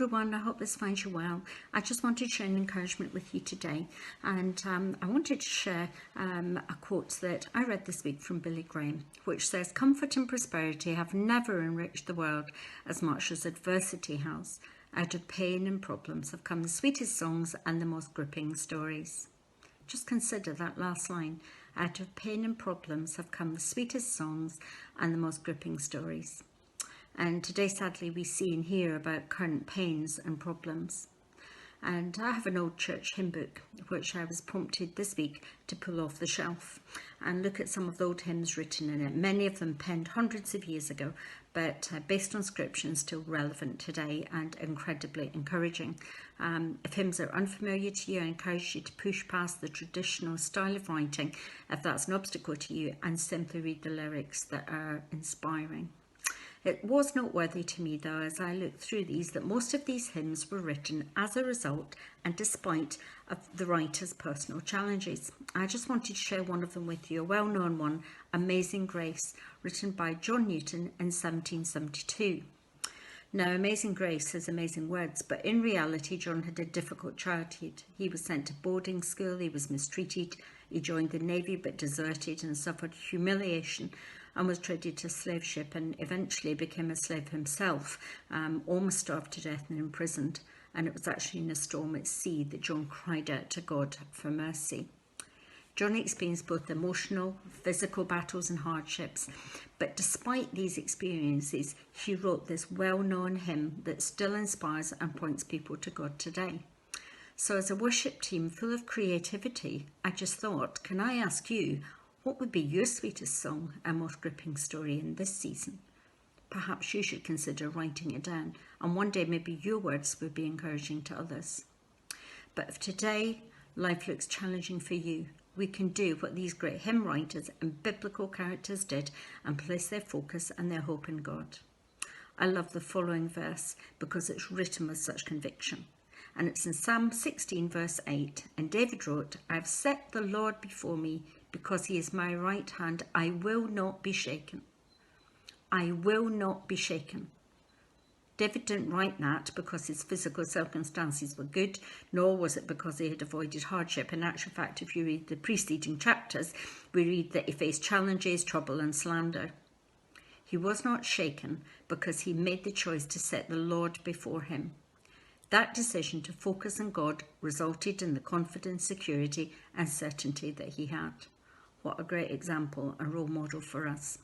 everyone, I hope this finds you well. I just wanted to share an encouragement with you today, and I wanted to share a quote that I read this week from Billy Graham, which says, "Comfort and prosperity have never enriched the world as much as adversity has. Out of pain and problems have come the sweetest songs and the most gripping stories." Just consider that last line. Out of pain and problems have come the sweetest songs and the most gripping stories. And today, sadly, we see and hear about current pains and problems. And I have an old church hymn book, which I was prompted this week to pull off the shelf and look at some of the old hymns written in it. Many of them penned hundreds of years ago, but based on scripture and still relevant today and incredibly encouraging. If hymns are unfamiliar to you, I encourage you to push past the traditional style of writing, if that's an obstacle to you, and simply read the lyrics that are inspiring. It was noteworthy to me, though, as I looked through these, that most of these hymns were written as a result and despite of the writer's personal challenges. I just wanted to share one of them with you, a well-known one, Amazing Grace, written by John Newton in 1772. Now, Amazing Grace has amazing words, but in reality, John had a difficult childhood. He was sent to boarding school, he was mistreated, he joined the navy but deserted and suffered humiliation and was traded to a slave ship and eventually became a slave himself, almost starved to death and imprisoned. And it was actually in a storm at sea that John cried out to God for mercy. John experienced both emotional, physical battles and hardships, but despite these experiences, he wrote this well-known hymn that still inspires and points people to God today. So as a worship team full of creativity, I just thought, can I ask you, what would be your sweetest song and most gripping story in this season? Perhaps you should consider writing it down, and one day maybe your words would be encouraging to others. But if today life looks challenging for you, we can do what these great hymn writers and biblical characters did and place their focus and their hope in God. I love the following verse because it's written with such conviction. And it's in Psalm 16 verse 8. And David wrote, "I have set the Lord before me, because he is my right hand. I will not be shaken." I will not be shaken. David didn't write that because his physical circumstances were good, nor was it because he had avoided hardship. In actual fact, if you read the preceding chapters, we read that he faced challenges, trouble and slander. He was not shaken because he made the choice to set the Lord before him. That decision to focus on God resulted in the confidence, security and certainty that he had. What a great example and role model for us.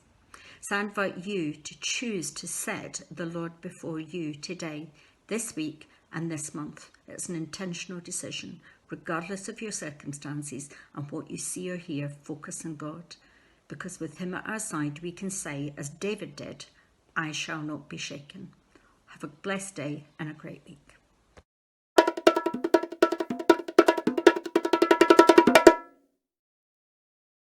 So I invite you to choose to set the Lord before you today, this week and this month. It's an intentional decision, regardless of your circumstances and what you see or hear, focus on God. Because with him at our side, we can say, as David did, "I shall not be shaken." Have a blessed day and a great week.